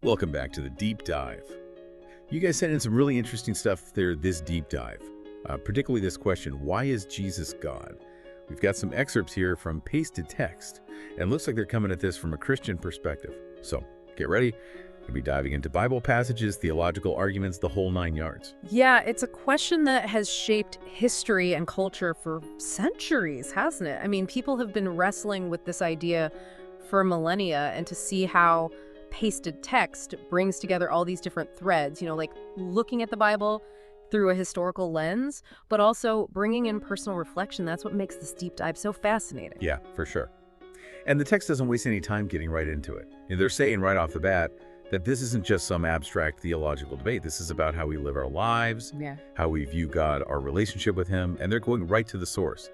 Welcome back to the Deep Dive. You guys sent in some really interesting stuff there this deep dive, particularly this question, why is Jesus God? We've got some excerpts here from pasted text, and it looks like they're coming at this from a Christian perspective. So get ready. We'll be diving into Bible passages, theological arguments, the whole nine yards. Yeah, it's a question that has shaped history and culture for centuries, hasn't it? I mean, people have been wrestling with this idea for millennia, and to see how pasted text brings together all these different threads, like looking at the Bible through a historical lens, but also bringing in personal reflection. That's what makes this deep dive so fascinating. Yeah, for sure. And the text doesn't waste any time getting right into it. They're saying right off the bat that this isn't just some abstract theological debate. This is about how we live our lives, how we view God, our relationship with him, and they're going right to the source,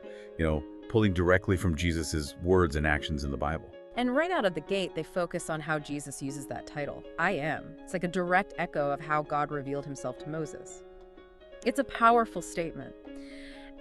pulling directly from Jesus's words and actions in the Bible. And right out of the gate, they focus on how Jesus uses that title, I am. It's like a direct echo of how God revealed himself to Moses. It's a powerful statement.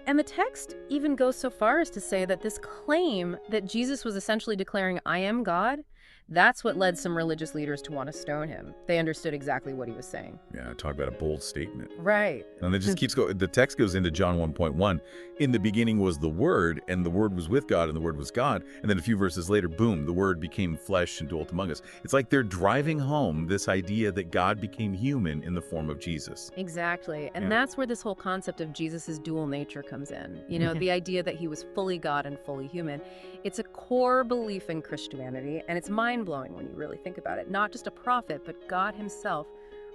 And the text even goes so far as to say that this claim that Jesus was essentially declaring, I am God, that's what led some religious leaders to want to stone him. They understood exactly what he was saying. Yeah, talk about a bold statement. Right. And it just keeps going. The text goes into John 1.1. In the beginning was the Word, and the Word was with God, and the Word was God. And then a few verses later, boom, the Word became flesh and dwelt among us. It's like they're driving home this idea that God became human in the form of Jesus. Exactly. And that's where this whole concept of Jesus's dual nature comes in. The idea that he was fully God and fully human. It's a core belief in Christianity, and it's mind-blowing when you really think about it. Not just a prophet, but God himself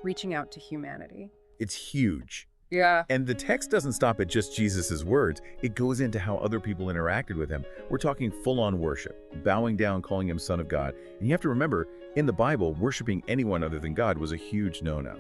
reaching out to humanity. It's huge. Yeah. And the text doesn't stop at just Jesus's words. It goes into how other people interacted with him. We're talking full-on worship, bowing down, calling him Son of God. And you have to remember, in the Bible, worshiping anyone other than God was a huge no-no.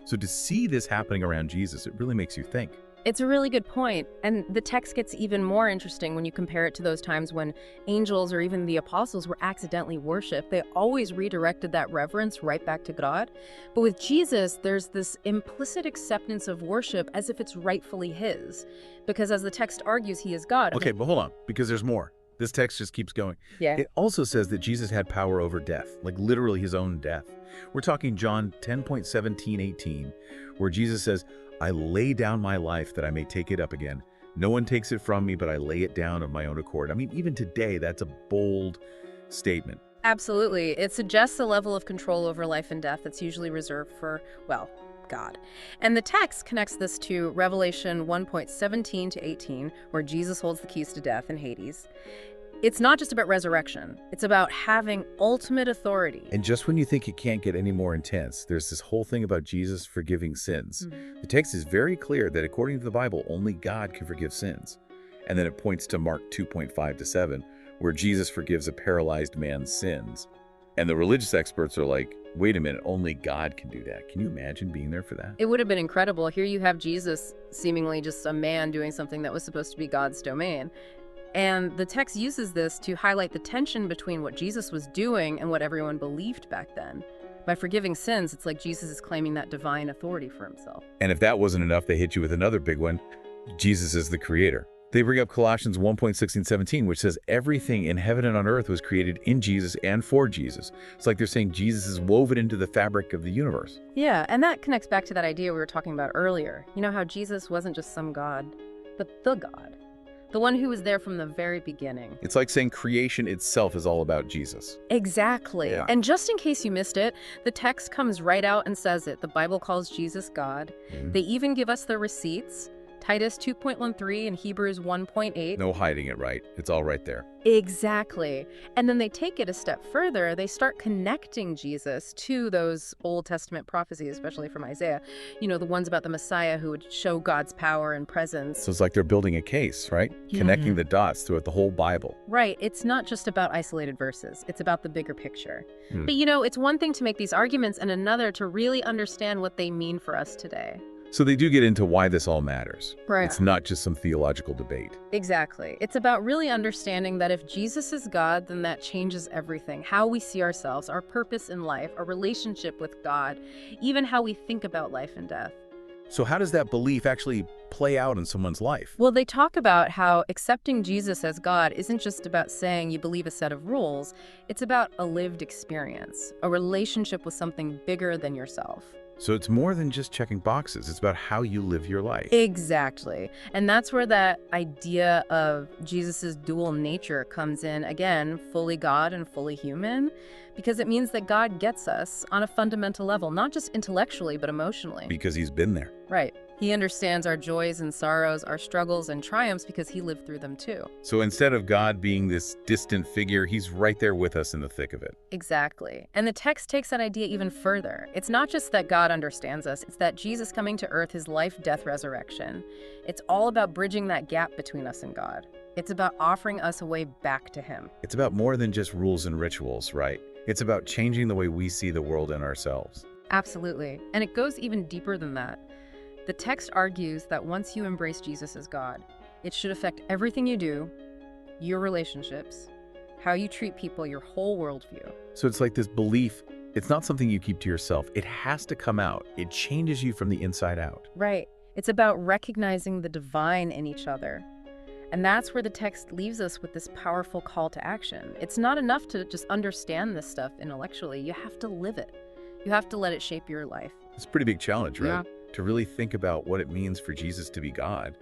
So to see this happening around Jesus, it really makes you think. It's a really good point. And the text gets even more interesting when you compare it to those times when angels or even the apostles were accidentally worshipped. They always redirected that reverence right back to God. But with Jesus, there's this implicit acceptance of worship as if it's rightfully his. Because as the text argues, he is God. Okay, but hold on, because there's more. This text just keeps going. Yeah. It also says that Jesus had power over death, like literally his own death. We're talking John 10:17-18, where Jesus says, I lay down my life that I may take it up again. No one takes it from me, but I lay it down of my own accord. I mean, even today, that's a bold statement. Absolutely. It suggests a level of control over life and death that's usually reserved for, God. And the text connects this to Revelation 1:17-18, where Jesus holds the keys to death in Hades. It's not just about resurrection. It's about having ultimate authority. And just when you think it can't get any more intense, there's this whole thing about Jesus forgiving sins. The text is very clear that according to the Bible, only God can forgive sins. And then it points to Mark 2:5-7, where Jesus forgives a paralyzed man's sins. And the religious experts are like, wait a minute, only God can do that. Can you imagine being there for that? It would have been incredible. Here you have Jesus, seemingly just a man doing something that was supposed to be God's domain. And the text uses this to highlight the tension between what Jesus was doing and what everyone believed back then. By forgiving sins, it's like Jesus is claiming that divine authority for himself. And if that wasn't enough, they hit you with another big one. Jesus is the creator. They bring up Colossians 1:16-17, which says everything in heaven and on earth was created in Jesus and for Jesus. It's like they're saying Jesus is woven into the fabric of the universe. Yeah, and that connects back to that idea we were talking about earlier. You know how Jesus wasn't just some God, but the God. The one who was there from the very beginning. It's like saying creation itself is all about Jesus. Exactly. Yeah. And just in case you missed it, the text comes right out and says it. The Bible calls Jesus God. They even give us the receipts. Titus 2.13 and Hebrews 1.8. No hiding it, right? It's all right there. Exactly. And then they take it a step further. They start connecting Jesus to those Old Testament prophecies, especially from Isaiah. The ones about the Messiah who would show God's power and presence. So it's like they're building a case, right? Yeah. Connecting the dots throughout the whole Bible. Right. It's not just about isolated verses. It's about the bigger picture. But it's one thing to make these arguments and another to really understand what they mean for us today. So they do get into why this all matters. Right. It's not just some theological debate. Exactly. It's about really understanding that if Jesus is God, then that changes everything. How we see ourselves, our purpose in life, our relationship with God, even how we think about life and death. So how does that belief actually play out in someone's life? Well, they talk about how accepting Jesus as God isn't just about saying you believe a set of rules. It's about a lived experience, a relationship with something bigger than yourself. So it's more than just checking boxes. It's about how you live your life. Exactly. And that's where that idea of Jesus's dual nature comes in, again, fully God and fully human, because it means that God gets us on a fundamental level, not just intellectually, but emotionally. Because he's been there. Right. He understands our joys and sorrows, our struggles and triumphs, because he lived through them too. So instead of God being this distant figure, he's right there with us in the thick of it. Exactly. And the text takes that idea even further. It's not just that God understands us, it's that Jesus coming to earth, his life, death, resurrection. It's all about bridging that gap between us and God. It's about offering us a way back to him. It's about more than just rules and rituals, right? It's about changing the way we see the world and ourselves. Absolutely. And it goes even deeper than that. The text argues that once you embrace Jesus as God, it should affect everything you do, your relationships, how you treat people, your whole worldview. So it's like this belief, it's not something you keep to yourself. It has to come out. It changes you from the inside out. Right. It's about recognizing the divine in each other. And that's where the text leaves us with this powerful call to action. It's not enough to just understand this stuff intellectually. You have to live it. You have to let it shape your life. It's a pretty big challenge, right? Yeah. To really think about what it means for Jesus to be God.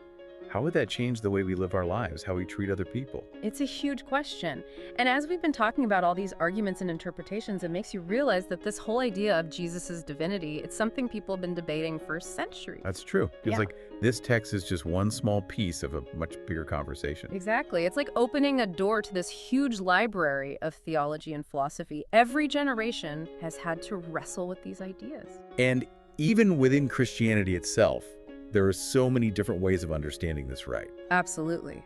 How would that change the way we live our lives, how we treat other people? It's a huge question. And as we've been talking about all these arguments and interpretations, it makes you realize that this whole idea of Jesus's divinity, it's something people have been debating for centuries. That's true. Feels Yeah. like this text is just one small piece of a much bigger conversation. Exactly. It's like opening a door to this huge library of theology and philosophy. Every generation has had to wrestle with these ideas. And even within Christianity itself, there are so many different ways of understanding this right. Absolutely.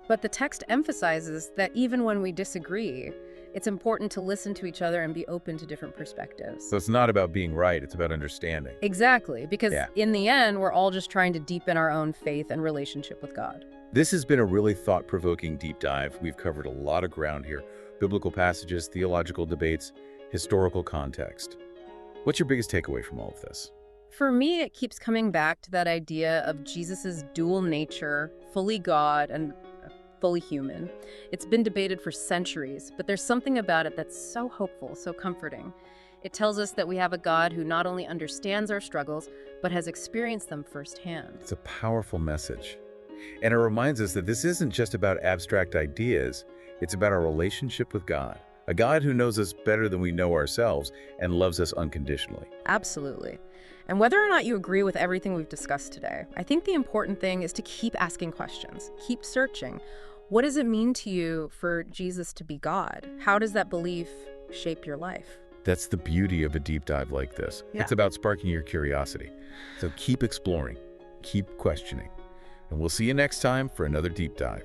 But the text emphasizes that even when we disagree, it's important to listen to each other and be open to different perspectives. So it's not about being right, it's about understanding. Exactly, because Yeah. in the end, we're all just trying to deepen our own faith and relationship with God. This has been a really thought-provoking deep dive. We've covered a lot of ground here. Biblical passages, theological debates, historical context. What's your biggest takeaway from all of this? For me, it keeps coming back to that idea of Jesus's dual nature, fully God and fully human. It's been debated for centuries, but there's something about it that's so hopeful, so comforting. It tells us that we have a God who not only understands our struggles, but has experienced them firsthand. It's a powerful message. And it reminds us that this isn't just about abstract ideas, it's about our relationship with God. A God who knows us better than we know ourselves and loves us unconditionally. Absolutely. And whether or not you agree with everything we've discussed today, I think the important thing is to keep asking questions, keep searching. What does it mean to you for Jesus to be God? How does that belief shape your life? That's the beauty of a deep dive like this. Yeah. It's about sparking your curiosity. So keep exploring, keep questioning. And we'll see you next time for another deep dive.